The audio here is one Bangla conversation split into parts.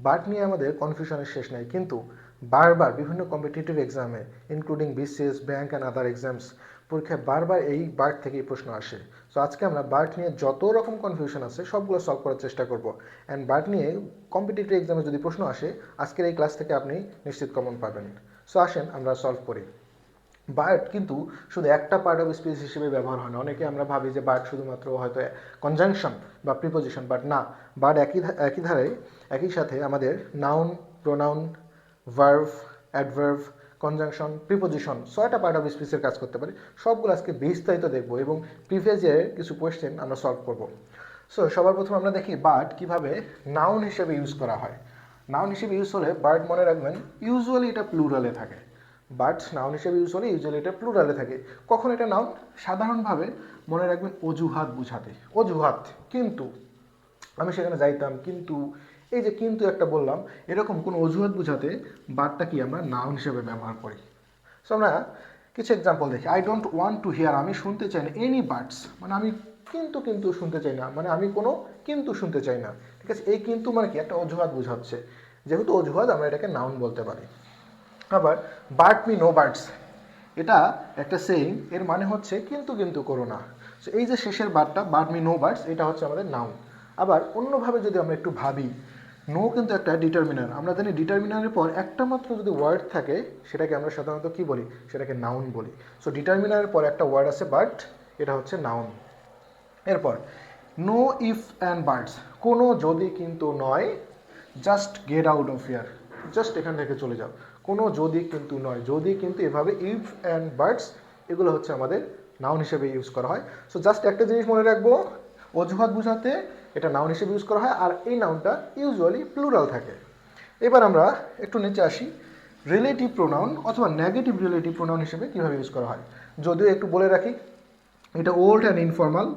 বার্ড নিয়ে আমাদের কনফিউশনের শেষ নেই, কিন্তু বারবার বিভিন্ন কম্পিটিটিভ এক্সামে including BCS, bank and other exams পরীক্ষায় বারবার এই বার্ড থেকেই প্রশ্ন আসে। সো আজকে আমরা বার্ড নিয়ে যত রকম কনফিউশন আছে সবগুলো সলভ করার চেষ্টা করব। অ্যান্ড বার্ড নিয়ে কম্পিটিটিভ এক্সামে যদি প্রশ্ন আসে, আজকের এই ক্লাস থেকে আপনি নিশ্চিত কমন পাবেন। সো আসেন আমরা সলভ করি। বার্ড কিন্তু শুধু একটা পার্ট অফ স্পিচ হিসেবে ব্যবহার হয় না। অনেকে আমরা ভাবি যে বার্ড শুধুমাত্র হয়তো কনজাংশন বা প্রিপোজিশন, বাট না, বার্ড একই ধারে একই সাথে আমাদের noun, pronoun, verb, adverb, conjunction, preposition 6টা পার্ট অফ স্পিচের কাজ করতে পারে। সবগুলো আজকে বিস্তারিত দেখবো এবং প্রিভিয়াস ইয়ারের কিছু কোয়েশ্চেন আমরা সলভ করব। সো সবার প্রথম আমরা দেখি বার্ড কিভাবে নাউন হিসেবে ইউজ করা হয়। নাউন হিসেবে ইউজ হলে বার্ড মনে রাখবেন ইউজুয়ালি এটা প্লুরালে থাকে। বার্ডস নাউন হিসেবে ইউজ হলে ইউজুয়ালি এটা প্লুরালে থাকে। কখন এটা নাউন? সাধারণভাবে মনে রাখবেন অজুহাত বুঝাতে। অজুহাত, কিন্তু আমি সেখানে যাইতাম, কিন্তু এই যে কিন্তু একটা বললাম, এরকম কোনো অজুহাত বুঝাতে বার্ডটা কি আমরা নাউন হিসেবে ব্যবহার করি। সো আমরা কিছু এক্সাম্পল দেখি। I don't want to here, আমি শুনতে চাই না এনি বার্ডস, মানে আমি কিন্তু শুনতে চাই না, মানে আমি কোনো কিন্তু শুনতে চাই না। ঠিক আছে, এই কিন্তু মানে কি একটা অজুহাত বোঝাচ্ছে। যেহেতু অজুহাত, আমরা এটাকে নাউন বলতে পারি। আবার বার্ড মি নো বার্ডস, এটা একটা সেইং, এর মানে হচ্ছে কিন্তু করো না। সো এই যে শেষের বার্ডটা বার্ড মি নো বার্ডস, এটা হচ্ছে আমাদের নাউন। আবার অন্যভাবে যদি আমরা একটু ভাবি, নো কিন্তু একটা ডিটারমিনার। আমরা জানি ডিটারমিনারের পর একটা মাত্র যদি ওয়ার্ড থাকে সেটাকে আমরা সাধারণত কি বলি? সেটাকে নাউন বলি। সো ডিটারমিনারের পর একটা ওয়ার্ড আছে বার্ড, এটা হচ্ছে নাউন। এরপর নো ইফ অ্যান্ড বার্ডস, কোনো যদি কিন্তু নয়, just get out of here, just এখান থেকে চলে যাও। কোনো যদি কিন্তু নয়, যদি কিন্তু এভাবে ইফ অ্যান্ড বার্ডস এগুলো হচ্ছে আমাদের নাউন হিসেবে ইউজ করা হয়। সো জাস্ট একটা জিনিস মনে রাখবো, অজুহাত বুঝাতে এটা নাউন হিসেবে ইউজ করা হয়, আর এই নাউনটা ইউজুয়ালি প্লুরাল থাকে। এবার আমরা একটু নিচে আসি, রিলেটিভ প্রোনাউন অথবা নেগেটিভ রিলেটিভ প্রোনাউন হিসেবে কীভাবে ইউজ করা হয়। যদিও একটু বলে রাখি, এটা ওল্ড অ্যান্ড ইনফর্মাল,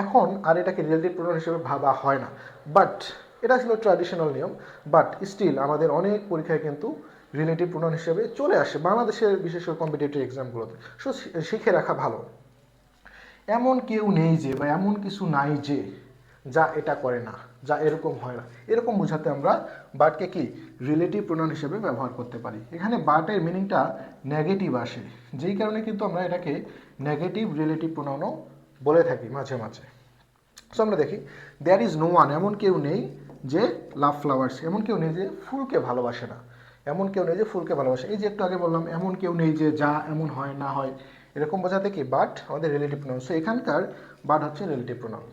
এখন আর এটাকে রিলেটিভ প্রোনাউন হিসেবে ভাবা হয় না, বাট এটা ছিল ট্র্যাডিশনাল নিয়ম। বাট স্টিল আমাদের অনেক পরীক্ষায় কিন্তু রিলেটিভ প্রোনাউন হিসেবে চলে আসে, বাংলাদেশের বিশেষ করে কম্পিটিটিভ এক্সামগুলোতে। সো শিখে রাখা ভালো। এমন কেউ নেই যে, বা এমন কিছু নাই যে যা এটা করে না, যা এরকম হয় না, এরকম বোঝাতে আমরা বার্ডকে কি রিলেটিভ প্রোনাউন হিসেবে ব্যবহার করতে পারি। এখানে বার্ডের মিনিংটা নেগেটিভ আসে, যেই কারণে কিন্তু আমরা এটাকে নেগেটিভ রিলেটিভ প্রোনাউনও বলে থাকি মাঝে মাঝে। সো আমরা দেখি, দেয়ার ইজ নো ওয়ান, এমন কেউ নেই যে লাভ ফ্লাওয়ার্স, এমন কেউ নেই যে ফুলকে ভালোবাসে না। এমন কেউ নেই যে ফুলকে ভালোবাসে, এই যে একটু আগে বললাম এমন কেউ নেই যে যা এমন হয় না হয়, এরকম বোঝাতে কি বাট আমাদের রিলেটিভ প্রোনাউন। সো এখানকার বাট হচ্ছে রিলেটিভ প্রোনাউন।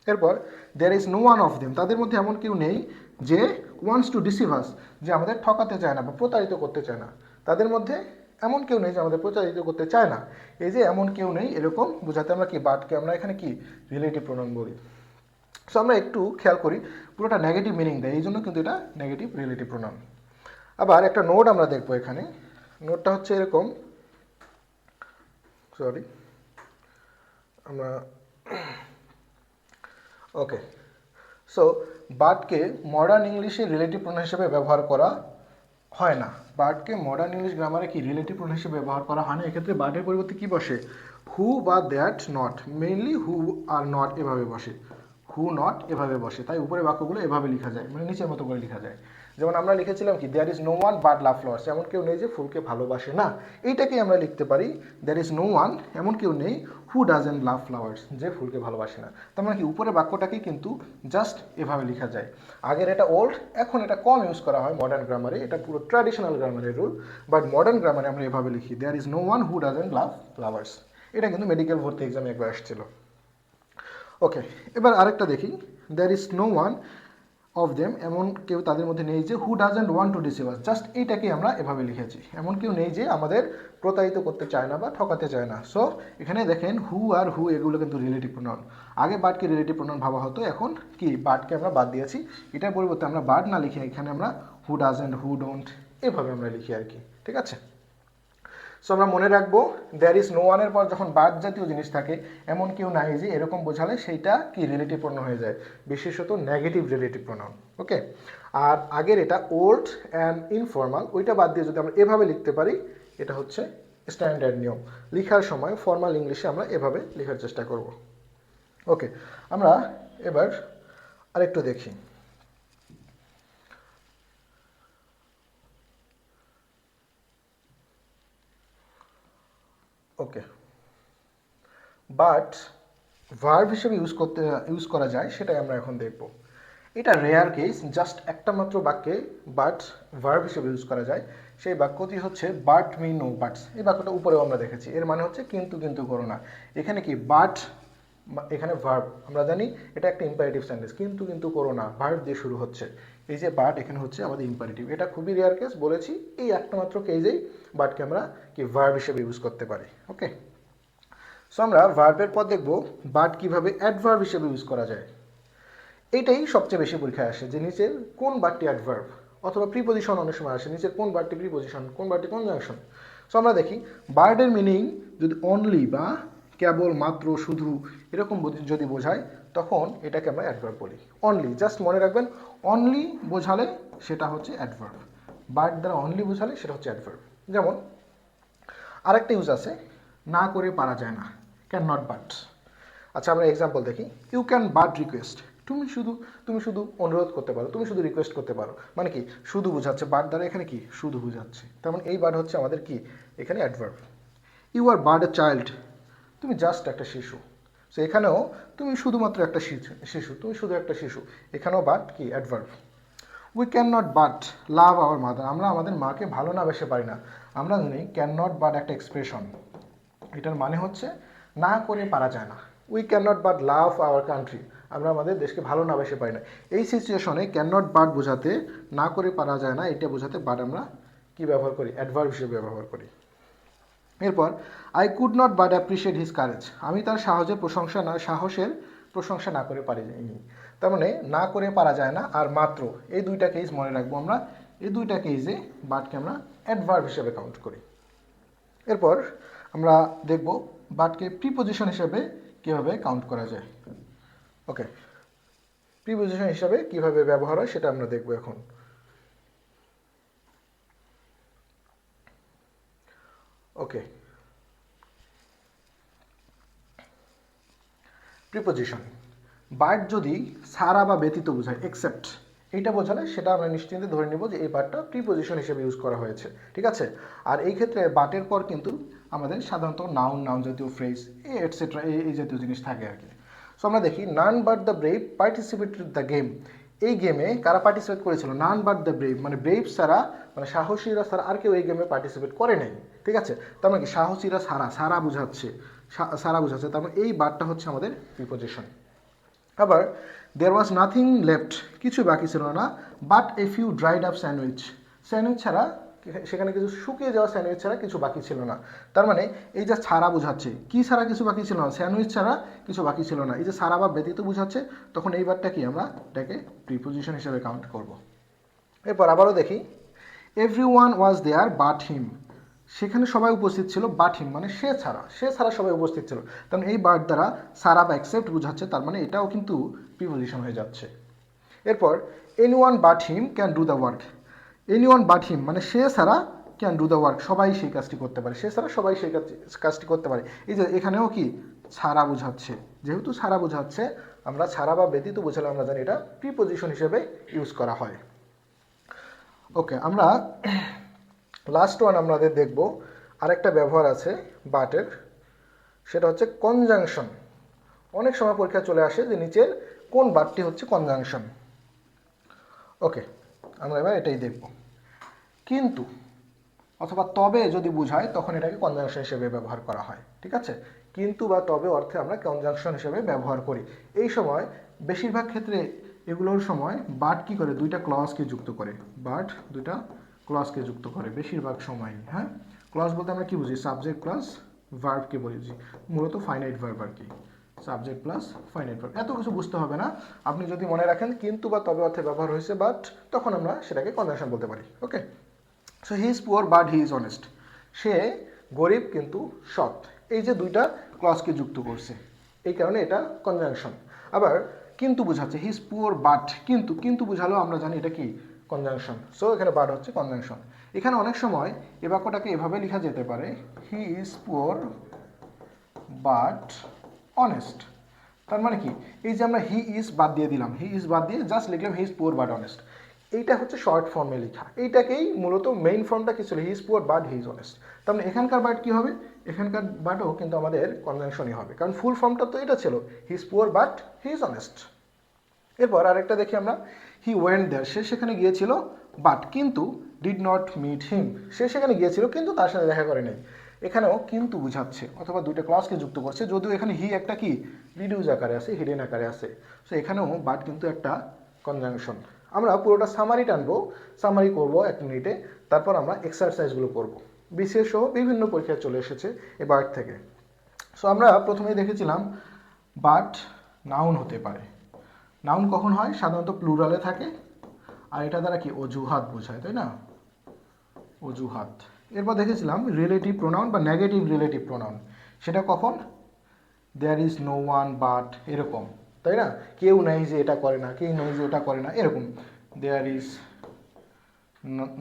এরপর there is no one of them, তাদের মধ্যে এমন কেউ নেই যে ওয়ান্টস টু ডিসিভ আস, যে আমাদের ঠকাতে চায় না বা প্রতারিত করতে চায় না। তাদের মধ্যে এমন কেউ নেই যে আমাদের প্রতারিত করতে চায় না। এই যে এমন কেউ নেই, এরকম বোঝাতে আমরা কি বাটকে আমরা এখানে কি রিলেটিভ প্রোনাউন বলি। সো আমরা একটু খেয়াল করি, পুরোটা নেগেটিভ মিনিং দেয়, এই জন্য কিন্তু এটা নেগেটিভ রিলেটিভ প্রোনাউন। আবার একটা নোট আমরা দেখবো এখানে, নোটটা হচ্ছে এরকম, সরি আমরা ওকে। সো বাটকে মডার্ন ইংলিশে রিলেটিভ প্রোনাউন হিসেবে ব্যবহার করা হয় না। বার্ডকে মডার্ন ইংলিশ গ্রামারে কি রিলেটিভ প্রোনাউন হিসেবে ব্যবহার করা হয় না। এক্ষেত্রে বার্ডের পরিবর্তে কি বসে? হু বা that, not, mainly who are not এভাবে বসে, হু নট এভাবে বসে। তাই উপরে বাক্যগুলো এভাবে লেখা যায়, মানে নিচের মতো করে লেখা যায়। যেমন আমরা লিখেছিলাম কি, there is no one but love flowers, এমন কেউ নেই যে ফুলকে ভালোবাসে না। এইটাকেই আমরা লিখতে পারি, দেয়ার ইজ নো ওয়ান, এমন কেউ নেই, হু ডাজেন্ট লাভ ফ্লাওয়ার্স, যে ফুলকে ভালোবাসে না। তার মানে কি উপরে বাক্যটাকেই কিন্তু জাস্ট এভাবে লেখা যায়। আগের এটা ওল্ড, এখন এটা কম ইউজ করা হয় মডার্ন গ্রামারে, এটা পুরো ট্র্যাডিশনাল গ্রামারের রুল। বাট মডার্ন গ্রামারে আমরা এভাবে লিখি, there is no one who doesn't love flowers. এটা কিন্তু মেডিকেল ভর্তি এক্সামে একবার আসছিল। ওকে, এবার আরেকটা দেখি, there is no one of them, এমন কেউ তাদের মধ্যে নেই যে who doesn't want to deceive us, just এইটাকে আমরা এভাবে লিখেছি, এমন কেউ নেই যে আমাদের প্রতারিত করতে চায় না বা ঠকাতে চায় না। সো এখানে দেখেন হু আর হু এগুলো কিন্তু রিলেটিভ প্রোনাউন। আগে বার্ডকে রিলেটিভ প্রোনাউন ভাবা হতো, এখন কি বার্ডকে আমরা বাদ দিয়েছি। এটার পরিবর্তে আমরা বার্ড না লিখে এখানে আমরা হু ডাজেন্ট, হু ডোন্ট এভাবে আমরা লিখি আর কি। ঠিক আছে, সো আমরা মনে রাখবো, দ্যার ইজ নো ওয়ানের পর যখন বার্ড জাতীয় জিনিস থাকে, এমন কেউ নাই যে এরকম বোঝালে সেইটা কি রিলেটিভ প্রোনাউন হয়ে যায়, বিশেষত নেগেটিভ রিলেটিভ প্রোনাউন। ওকে, আর আগের এটা ওল্ড অ্যান্ড ইনফর্মাল, ওইটা বাদ দিয়ে যদি আমরা এভাবে লিখতে পারি, এটা হচ্ছে স্ট্যান্ডার্ড নিয়ম। লেখার সময় ফর্মাল ইংলিশে আমরা এভাবে লেখার চেষ্টা করব। ওকে, আমরা এবার আরেকটু দেখি, ওকে, বাট ভার্ব হিসেবে ইউজ করা যায় সেটাই আমরা এখন দেখব। এটা রেয়ার কেস, জাস্ট একটা মাত্র বাক্যে বাট ভার্ব হিসেবে ইউজ করা যায়। সেই বাক্যটি হচ্ছে বাট মি নো বাটস। এই বাক্যটা উপরেও আমরা দেখেছি, এর মানে হচ্ছে কিন্তু কিন্তু করো না। এখানে কি বাট, এখানে ভার্ব, আমরা জানি এটা একটা ইম্পারেটিভ সেন্টেন্স, কিন্তু কিন্তু করো না ভার্ব দিয়ে শুরু হচ্ছে। এই যে বাট এখানে হচ্ছে আমাদের ইম্পারেটিভ, এটা খুবই রেয়ার কেস, বলেছি এই একটা মাত্র কেসেই বাটকে আমরা কি ভার্ব হিসেবে ইউজ করতে পারি। ওকে, সো আমরা ভার্বের পর দেখব বাট কিভাবে অ্যাডভার্ব হিসেবে ইউজ করা যায়। এইটাই সবচেয়ে বেশি পরীক্ষায় আসে, যে নিচের কোন বাটটি অ্যাডভার্ব, অথবা প্রিপোজিশন অনেক সময় আসে, নিচের কোন বাটটি প্রিপোজিশন, কোন বাটটি কনজাংশন। সো আমরা দেখি বার্ডের মিনিং যদি অনলি বা কেবল, মাত্র, শুধু এরকম যদি বোঝায় তখন এটাকে আমরা অ্যাডভার্ব বলি। অনলি, জাস্ট মনে রাখবেন, অনলি বোঝালে সেটা হচ্ছে অ্যাডভার্ব, বার্ড দ্বারা অনলি বোঝালে সেটা হচ্ছে অ্যাডভার্ব। যেমন আরেকটা ইউজ আছে, না করে পারা যায় না, ক্যান নট বাট। আচ্ছা আমরা এক্সাম্পল দেখি, ইউ ক্যান বাট রিকোয়েস্ট, তুমি শুধু অনুরোধ করতে পারো, তুমি শুধু রিকোয়েস্ট করতে পারো, মানে কি শুধু বোঝাচ্ছে, বাট দ্বারা এখানে কি শুধু বোঝাচ্ছে, তার মানে এই বাট হচ্ছে আমাদের কি এখানে adverb. You are but a child, তুমি জাস্ট একটা শিশু। সো এখানেও তুমি শুধুমাত্র একটা শিশু, তুমি শুধু একটা শিশু, এখানেও বাট কি adverb. We can not but love our mother, আমরা আমাদের মাকে ভালো না বেসে পারি না। আমরা জানি ক্যান নট বাট একটা এক্সপ্রেশন, এটার মানে হচ্ছে না করে পারা যায় না। We can not but love our country, আমরা আমাদের দেশকে ভালো না বেসে পারি না। এই সিচুয়েশনে ক্যান নট বাট বোঝাতে, না করে পারা যায় না, এটা বোঝাতে বাট আমরা কি ব্যবহার করি, অ্যাডভার্ব হিসেবে ব্যবহার করি। এরপর I could not but appreciate his courage, আমি তার সাহসের প্রশংসা না করে পারিনি। তার মানে না করে পারা যায় না আর মাত্র, এই দুইটা কেস মনে রাখবো আমরা। এই দুইটা কেসে বাটকে আমরা অ্যাডভার্ব হিসেবে কাউন্ট করি। এরপর আমরা দেখব বাটকে প্রিপোজিশন হিসেবে কীভাবে কাউন্ট করা যায়। ওকে, প্রিপোজিশন হিসাবে কিভাবে ব্যবহার হয় সেটা আমরা দেখব এখন। ওকে, প্রিপোজিশন, বাট যদি ছাড়া বা ব্যতীত বোঝায়, এক্সেপ্ট, এইটা বোঝালে সেটা আমরা নিশ্চিন্তে ধরে নেব যে এই বাটটা প্রিপোজিশন হিসেবে ইউজ করা হয়েছে, ঠিক আছে। আর এই ক্ষেত্রে বাটের পর কিন্তু আমাদের সাধারণত নাউন জাতীয় ফ্রেজ এটসেট্রা এই জাতীয় জিনিস থাকে আর কি। সো আমরা দেখি, none but the brave participated the game, এই গেমে কারা পার্টিসিপেট করেছিল, নান বাট দ্য ব্রেভ, মানে ব্রেভ ছাড়া, মানে সাহসীরা ছাড়া আর কেউ এই গেমে পার্টিসিপেট করে নাই, ঠিক আছে। তার মানে কি সাহসীরা সারা বোঝাচ্ছে, তার মানে এই বাটটা হচ্ছে আমাদের প্রিপোজিশন। আবার দেয়ার ওয়াজ নাথিং লেফট, কিছু বাকি ছিল না, but a few dried up sandwich ছাড়া, সেখানে কিছু শুকিয়ে যাওয়া স্যান্ডউইচ ছাড়া কিছু বাকি ছিল না। তার মানে এই যে ছাড়া বোঝাচ্ছে, কি ছাড়া কিছু বাকি ছিল না, স্যান্ডউইচ ছাড়া কিছু বাকি ছিল না, এই যে ছাড়া বা ব্যতীত বোঝাচ্ছে, তখন এই বারটা কি আমরা এটাকে প্রিপোজিশন হিসেবে কাউন্ট করব। এরপর আবারও দেখি, every one was there but him, সেখানে সবাই উপস্থিত ছিল, বাট হিম মানে সে ছাড়া সবাই উপস্থিত ছিল। কারণ এই বার্ড দ্বারা সারা বা অ্যাকসেপ্ট বোঝাচ্ছে, তার মানে এটাও কিন্তু প্রিপোজিশন হয়ে যাচ্ছে। এরপর anyone but him can do the work, anyone but him মানে সে ছাড়া ক্যান ডু দ্য ওয়ার্ক, সবাই সেই কাজটি করতে পারে, সে ছাড়া সবাই সেই কাজটি করতে পারে। এই যে এখানেও কি ছাড়া বোঝাচ্ছে, যেহেতু ছাড়া বোঝাচ্ছে, আমরা ছাড়া বা ব্যতীত বোঝালে আমরা জানি এটা প্রিপোজিশন হিসেবে ইউজ করা হয়। ওকে, আমরা লাস্ট ওয়ান আমাদের দেখব, আরেকটা ব্যবহার আছে বাটের, সেটা হচ্ছে কনজাংশন। অনেক সময় পরীক্ষা চলে আসে যে নিচের কোন বাটটি হচ্ছে কনজাংশন। ওকে, আমরা এবার এটাই দেখব। কিন্তু অথবা তবে যদি বোঝায় তখন এটাকে কনজাংশন হিসেবে ব্যবহার করা হয়, ঠিক আছে। কিন্তু বা তবে অর্থে আমরা কনজাংশন হিসেবে ব্যবহার করি। এই সময় বেশিরভাগ ক্ষেত্রে এগুলোর সময় বাট কি করে, দুইটা ক্লজকে যুক্ত করে, বাট দুইটা ক্লজকে যুক্ত করে বেশিরভাগ সময়ই। হ্যাঁ, ক্লজ বলতে আমরা কি বুঝি, সাবজেক্ট প্লাস ভার্বকে বুঝি, মূলত ফাইনাইট ভার্ব আর কি, সাবজেক্ট প্লাস ফাইনাইট ভার্ব। এত কিছু বুঝতে হবে না, আপনি যদি মনে রাখেন কিন্তু বা তবে অর্থে ব্যবহার হয়েছে বাট, তখন আমরা সেটাকে কনজাংশন বলতে পারি। Okay, so he is poor but he is honest, সে গরিব কিন্তু সৎ, এই যে দুইটা ক্লজকে যুক্ত করছে, এই কারণে এটা কনজাংশন। আবার কিন্তু বোঝাচ্ছে, হি ইজ পুয়ার বাট, কিন্তু বোঝালেও আমরা জানি এটা কি কনজাংশন। সো এখানে বাট হচ্ছে কনজাংশন। এখানে অনেক সময় এই বাক্যটাকে এভাবে লেখা যেতে পারে, হি ইজ পুয়ার বাট অনেস্ট। তার মানে কি, এই যে আমরা হি ইজ বাদ দিয়ে দিলাম, হি ইজ বাদ দিয়ে জাস্ট লিখলাম হি ইজ পুয়ার বাট অনেস্ট, এইটা হচ্ছে শর্ট ফর্মে লেখা, এইটাকেই মূলত মেইন ফর্মটা কি ছিল, হি is poor but he is honest. তার মানে এখানকার বাট কি হবে, এখানকার বাটও কিন্তু আমাদের কনজাংশনই হবে, কারণ ফুল ফর্মটা তো এটা ছিল, হি is poor but he is honest. এরপর আরেকটা দেখি আমরা, হি ওয়েন্ট দেয়ার, সে সেখানে গিয়েছিল, বাট কিন্তু ডিড নট মিট হিম, সে সেখানে গিয়েছিল কিন্তু তার সাথে দেখা করে নাই। এখানেও কিন্তু বুঝাচ্ছে অথবা দুইটা ক্লজকে যুক্ত করছে, যদিও এখানে হি একটা কি রিডিউস আকারে আছে, হিডেন আকারে আছে। সো এখানেও বাট কিন্তু একটা কনজাংশন। আমরা পুরোটা সামারি টানবো, সামারি করবো 1 মিনিটে, তারপর আমরা এক্সারসাইজগুলো করবো। বিশেষ বিভিন্ন পরীক্ষায় চলে এসেছে এই বাট থেকে। সো আমরা প্রথমেই দেখেছিলাম বাট নাউন হতে পারে। নাউন কখন হয়? সাধারণত প্লুরালে থাকে, আর এটা দ্বারা কি অজুহাত বোঝায়, তাই না? অজুহাত। এরপর দেখেছিলাম রিলেটিভ প্রোনাউন বা নেগেটিভ রিলেটিভ প্রোনাউন, সেটা কখন? There is no one but, এরকম, তাই না? কেউ নেই যে এটা করে না, কেউ নেই যে ওটা করে না, এরকম। There is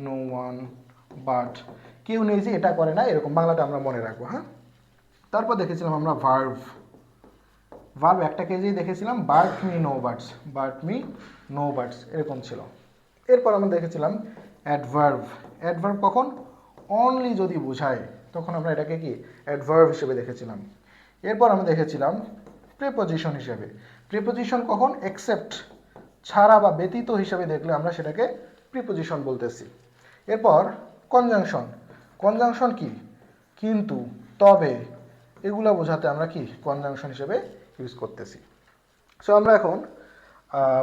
no one but, কেউ নেই যে এটা করে না, এরকম বাংলাটা আমরা মনে রাখবো, হ্যাঁ। তারপর দেখেছিলাম আমরা ভার্ভ। ভার্ব একটা কেজেই দেখেছিলাম, but me no buts, but me no buts, এরকম ছিল। এরপর আমরা দেখেছিলাম অ্যাডভার্ভ। অ্যাডভার্ভ কখন? অনলি যদি বোঝায়, তখন আমরা এটাকে কি অ্যাডভার্ভ হিসেবে দেখেছিলাম। এরপর আমরা দেখেছিলাম প্রিপোজিশন হিসেবে। প্রিপোজিশন কখন? এক্সেপ্ট, ছাড়া বা ব্যতীত হিসেবে দেখলে আমরা সেটাকে প্রিপোজিশন বলতেছি। এরপর কনজাংশন। কনজাংশন কি? কিন্তু, তবে, এগুলো বোঝাতে আমরা কি কনজাংশন হিসেবে ইউজ করতেছি। সো আমরা এখন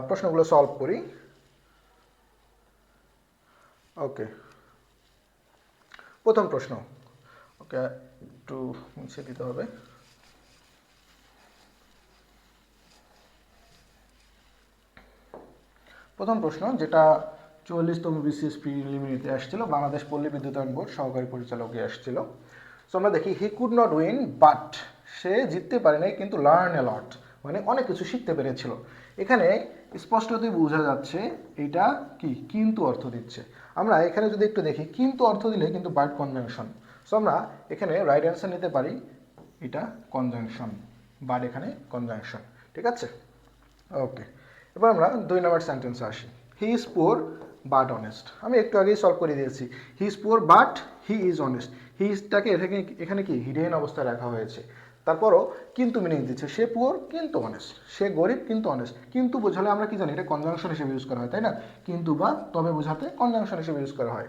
প্রশ্নগুলো সলভ করি। ওকে, প্রথম প্রশ্ন। ওকে, একটু মুছে দিতে হবে। প্রথম প্রশ্ন, যেটা 44তম বিসিএস প্রিলিমিনারিতে আসছিল, বাংলাদেশ পল্লী বিদ্যুতায়ন বোর্ড সহকারী পরিচালকে আসছিল। সো আমরা দেখি, he could not win but, সে জিততে পারে নাই কিন্তু লার্ন এ লট, মানে অনেক কিছু শিখতে পেরেছিল। এখানে স্পষ্টতই বোঝা যাচ্ছে এইটা কি কিন্তু অর্থ দিচ্ছে। আমরা এখানে যদি একটু দেখি, কিন্তু অর্থ দিলে কিন্তু বাট কনজাংশন। সো আমরা এখানে রাইট অ্যান্সার নিতে পারি, এটা কনজাংশন, বাট এখানে কনজাংশন, ঠিক আছে। ওকে, এবার আমরা 2 নম্বর সেন্টেন্সে আসি। He is poor but honest. আমি একটু আগেই সলভ করে দিয়েছি, he is poor but he is honest. He ইজটাকে এখানে কি হিডেন অবস্থায় রাখা হয়েছে। তারপরও কিন্তু মিনিং দিচ্ছে, সে পুয়ার কিন্তু অনেস্ট, সে গরিব কিন্তু অনেস্ট। কিন্তু বোঝালে আমরা কি জানি, এটা কনজাংশন হিসেবে ইউজ করা হয়, তাই না? কিন্তু বা তবে বোঝাতে কনজাংশন হিসেবে ইউজ করা হয়।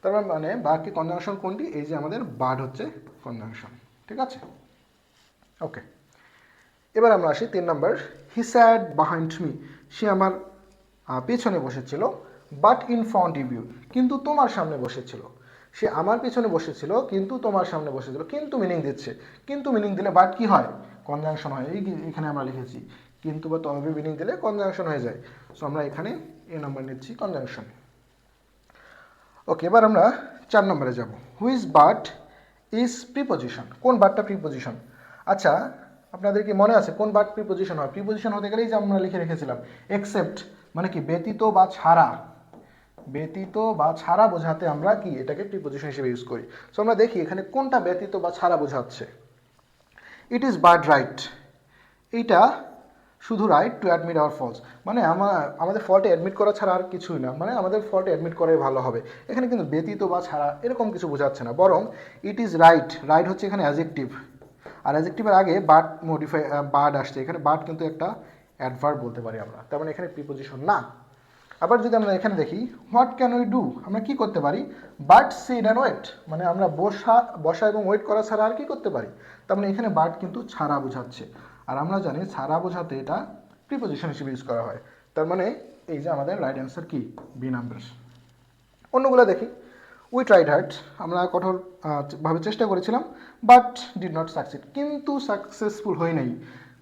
তারপর মানে বাকি কনজাংশন কোনটি? এই যে আমাদের বাট হচ্ছে কনজাংশন, ঠিক আছে। ওকে, এবার আমরা আসি 3 নম্বর। হি স্যাড বিহাইন্ড মি, সে আমার পেছনে বসেছিল, but in front of you, কিন্তু তোমার সামনে বসেছিল। সে আমার পেছনে বসেছিল কিন্তু তোমার সামনে বসেছিল, কিন্তু মিনিং দিচ্ছে। কিন্তু মিনিং দিলে বাট কি হয়? কনজাংশন হয়। এখানে আমরা লিখেছি কিন্তু বা তবে মিনিং দিলে কনজাংশন হয়ে যায়। সো আমরা এখানে এ নাম্বার নিচ্ছি, কনজাংশন। ওকে, এবার আমরা 4 নম্বরে যাব। হুইচ বাট ইজ প্রিপোজিশন, কোন বাটটা প্রিপোজিশন? আচ্ছা, আপনাদের কি মনে আছে কোন বাট প্রিপোজিশন হয়? প্রিপোজিশন হতে গেলেই যে আমরা লিখে রেখেছিলাম এক্সেপ্ট, মানে কি ব্যতীত বা ছাড়া। ব্যতীত বা ছাড়া বোঝাতে আমরা কি এটাকে প্রিপোজিশন হিসেবে ইউজ করি। সো আমরা দেখি এখানে কোনটা ব্যতীত বা ছাড়া বোঝাচ্ছে। ইট ইজ বাট রাইট, এইটা শুধু right to admit our faults, মানে আমাদের ফল্টে অ্যাডমিট করা ছাড়া আর কিছুই না, মানে আমাদের ফল্টে অ্যাডমিট করাই ভালো হবে। এখানে কিন্তু ব্যতীত বা ছাড়া এরকম কিছু বোঝাচ্ছে না, বরং ইট ইজ রাইট। রাইট হচ্ছে এখানে অ্যাডজেক্টিভ, আর অ্যাডজেক্টিভের আগে বাট মডিফাই বার্ড আসছে। এখানে বাট কিন্তু একটা অ্যাডভার্ব বলতে পারি আমরা, তার মানে এখানে প্রিপোজিশন না। আবার যদি আমরা এখানে দেখি, হোয়াট ক্যান উই ডু, আমরা কি করতে পারি? বাট সিট অ্যান্ড ওয়েট, মানে আমরা বসা এবং ওয়েট করা ছাড়া আর কি করতে পারি? তার মানে এখানে বাট কিন্তু ছাড়া বোঝাচ্ছে, আর আমরা জানি ছাড়া বোঝাতে এটা প্রিপোজিশন হিসেবে ইউজ করা হয়। তার মানে এই যে আমাদের রাইট অ্যান্সার কি বি নাম্বার। অন্যগুলো দেখি। উই ট্রাইড হার্ড, আমরা কঠোর ভাবে চেষ্টা করেছিলাম, বাট ডিড নট সাকসিড, কিন্তু সাকসেসফুল হয় নাই,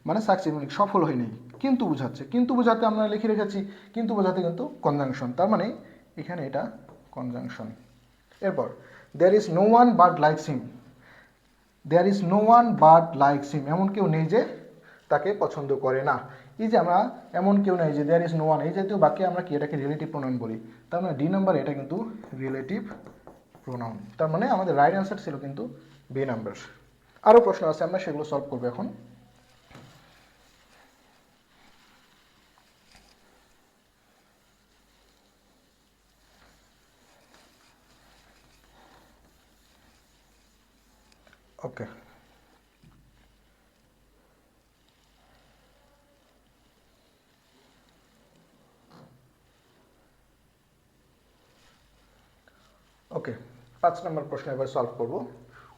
মানে সাকসিড মানে সফল হয় নাই। কিন্তু বোঝাচ্ছে, কিন্তু বোঝাতে আমরা লিখে রেখেছি কিন্তু বোঝাতে কিন্তু কনজাংশন, তার মানে এখানে এটা কনজাংশন। এরপর there is no one but likes him, there is no one but likes him, এমন কেউ নেই যে তাকে পছন্দ করে না। এই যে আমরা এমন কেউ নেই যে দেয়ার ইজ নো ওয়ান, এই জাতীয় বাক্যে আমরা কি এটাকে রিলেটিভ প্রোনাউন বলি। তার মানে ডি নাম্বার এটা কিন্তু রিলেটিভ প্রোনাউন, তার মানে আমাদের রাইট অ্যান্সার ছিল কিন্তু বি নাম্বার। আরও প্রশ্ন আছে, আমরা সেগুলো সলভ করবো এখন। ওকে, ওকে 5 নম্বর প্রশ্ন এবার সলভ করব।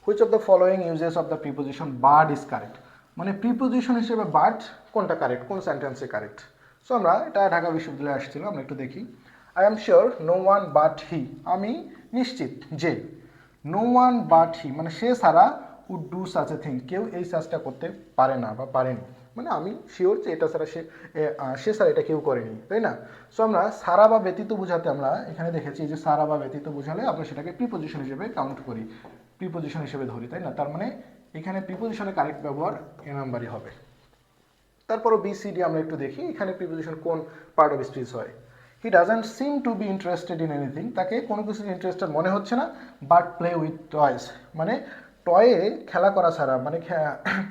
Which of the following uses of the preposition but is correct, মানে প্রিপোজিশন হিসেবে বাট কোনটা কারেক্ট, কোন সেন্টেন্সে কারেক্ট। সো আমরা এটা ঢাকা বিশ্ববিদ্যালয়ে আসছিল, আমরা একটু দেখি। I am sure no one but he, আমি নিশ্চিত যে নো ওয়ান বাট হি মানে সে ছাড়া would do such a thing, কেউ এই কাজটা করতে পারে না বা পারেনি, মানে আমি শিওর যে এটা ছাড়া সে ছাড়া এটা কেউ করেনি, তাই না। সো আমরা সারা বা ব্যতীত বোঝাতে আমরা এখানে দেখেছি যে সারা বা ব্যতীত বোঝালে আমরা সেটাকে প্রিপোজিশন হিসেবে কাউন্ট করি, প্রিপোজিশন হিসেবে ধরি, তাই না। তার মানে এখানে প্রিপোজিশনের কারেক্ট ব্যবহার এ নাম্বারই হবে। তারপরও বিসিডি আমরা একটু দেখি এখানে প্রিপোজিশন কোন পার্ট অফ স্পিচ হয়। He doesn't seem to be interested in anything, তাকে কোনো কিছু ইন্টারেস্টেড মনে হচ্ছে না, বাট প্লে উইথ টয়েস, মানে টয়ে খেলা করা ছাড়া, মানে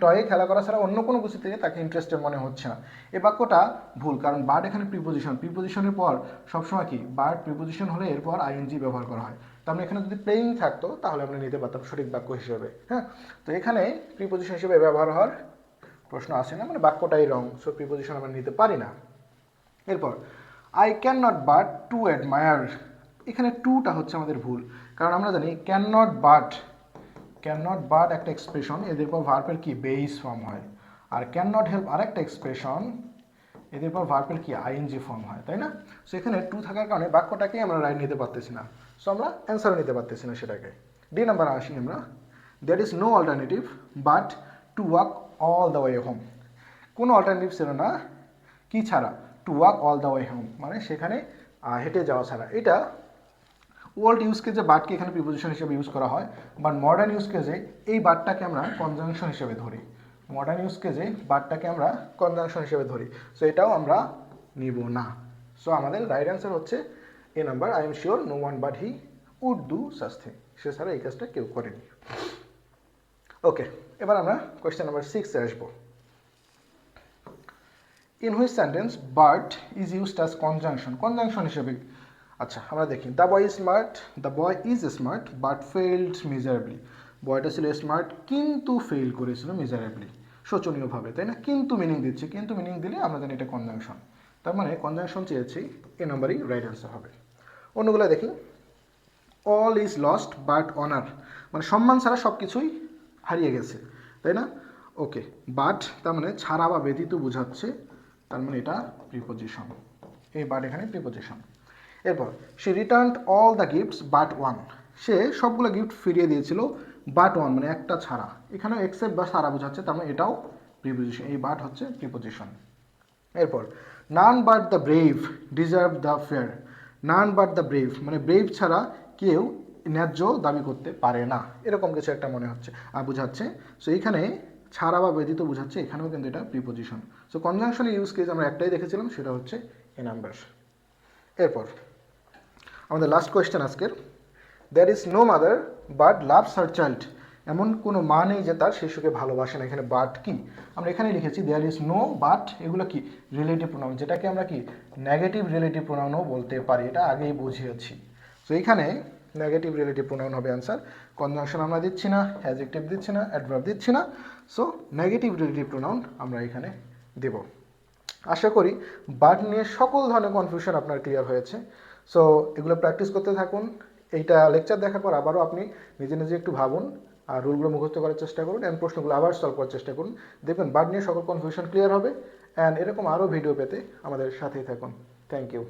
টয়ে খেলা করা ছাড়া অন্য কোনো কিছুতে তাকে ইন্টারেস্টেড মনে হচ্ছে না। এই বাক্যটা ভুল, কারণ বাট এখানে প্রিপোজিশন, প্রিপোজিশনের পর সবসময় কি বাট প্রিপোজিশন হলে এরপর আইএনজি ব্যবহার করা হয়। তার মানে এখানে যদি প্লেইং থাকতো তাহলে আমরা নিতে পারতাম সঠিক বাক্য হিসেবে, হ্যাঁ। তো এখানে প্রিপোজিশন হিসেবে ব্যবহার হওয়ার প্রশ্ন আসে না, মানে বাক্যটাই রং, সো প্রিপোজিশন আমরা নিতে পারি না। এরপর I can not but to admire, এখানে টুটা হচ্ছে আমাদের ভুল, কারণ আমরা জানি ক্যান নট বাট একটা এক্সপ্রেশন, এদের পর ভার্বের কি বেইস ফর্ম হয়, আর ক্যান নট হেল্প আরেকটা এক্সপ্রেশন, এদের পর ভার্বের কি আইএনজি ফর্ম হয়, তাই না। সো এখানে টু থাকার কারণে বাক্যটাকেই আমরা রাইট নিতে পারতেছি না, সো আমরা অ্যান্সারও নিতে পারতেছি না সেটাকে। ডি নাম্বার আসি আমরা, that is no alternative but to walk all the way home, কোনো অল্টারনেটিভ ছিল না কি ছাড়া, to walk all the way home, মানে সেখানে হেঁটে যাওয়া ছাড়া। এটা ওল্ড ইউজ কেজে বাটকে এখানে প্রিপোজিশন হিসেবে ইউজ করা হয়, বাট মডার্ন ইউজ কেজে এই বাটটাকে আমরা কনজাংশন হিসেবে ধরি, মডার্ন ইউজ কেজে বাটটাকে আমরা কনজাংশন হিসেবে ধরি, সো এটাও আমরা নিব না। সো আমাদের রাইট অ্যান্সার হচ্ছে এ number, I am sure no one but he would do such thing, সে ছাড়া এই কাজটা কেউ করেনি। ওকে, এবার আমরা কোয়েশ্চেন নাম্বার 6 এ আসবো। In which sentence but is used as conjunction, conjunction হিসেবে। আচ্ছা আমরা দেখি, the boy is smart but failed miserably, বয়টা ছিল স্মার্ট কিন্তু ফেইল করেছিল মিজারেবলি, শোচনীয়ভাবে, তাই না। কিন্তু মিনিং দিচ্ছে, কিন্তু মিনিং দিলে আমরা জানি এটা কনজাংশন, তার মানে কনজাংশন চেয়েছি, এ নাম্বারই রাইট অ্যান্সার হবে। অন্যগুলো দেখি, all is lost but honour, মানে সম্মান ছাড়া সব কিছুই হারিয়ে গেছে, তাই না। ওকে, বাট তার মানে ছাড়া বা ব্যতীত বোঝাচ্ছে, তার মানে এটা প্রিপোজিশন, এই বাট এখানে প্রিপোজিশন। এরপর সে returned all the gifts but one, সে সবগুলো গিফট ফিরিয়ে দিয়েছিল বাট ওয়ান মানে একটা ছাড়া, এখানে এক্সেপ্ট বা ছাড়া বোঝাচ্ছে, তার মানে এটাও প্রিপোজিশন, এই বাট হচ্ছে প্রিপোজিশন। এরপর none but the brave deserve the fair, none but the brave মানে ব্রেভ ছাড়া কেউ ন্যায্য দাবি করতে পারে না, এরকম কিছু একটা মনে হচ্ছে বোঝাচ্ছে। সো এইখানে ছাড়া বা ব্যতীত বোঝাচ্ছে, এখানেও কিন্তু এটা প্রিপোজিশন। সো কনজাংশনের ইউজ কেস আমরা একটাই দেখেছিলাম, সেটা হচ্ছে এ নাম্বার। এরপর আমাদের লাস্ট কোয়েশ্চেন আজকের, there is no mother but loves her child, এমন কোনো মা নেই যে তার শিশুকে ভালোবাসে না। এখানে বাট কি, আমরা এখানে লিখেছি দেয়ার ইজ নো বাট, এগুলো কি রিলেটিভ প্রোনাউন, যেটাকে আমরা কি নেগেটিভ রিলেটিভ প্রোনাউনও বলতে পারি, এটা আগেই বুঝিয়েছি। সো এখানে নেগেটিভ রিলেটিভ প্রোনাউন হবে অ্যান্সার, কনজাংশন আমরা দিচ্ছি না, অ্যাডজেক্টিভ দিচ্ছি না, অ্যাডভার্ব দিচ্ছি না, সো নেগেটিভ রিলেটিভ প্রোনাউন আমরা এখানে দেব। আশা করি বাট নিয়ে সকল ধরনের কনফিউশন আপনার ক্লিয়ার হয়েছে। সো এগুলো প্র্যাকটিস করতে থাকুন, এইটা লেকচার দেখার পর আবারও আপনি নিজে নিজে একটু ভাবুন, আর রুলগুলো মুখস্থ করার চেষ্টা করুন, অ্যান্ড প্রশ্নগুলো আবার সলভ করার চেষ্টা করুন, দেখবেন বাট নিয়ে সকল কনফিউশন ক্লিয়ার হবে। অ্যান্ড এরকম আরও ভিডিও পেতে আমাদের সাথেই থাকুন। Thank you.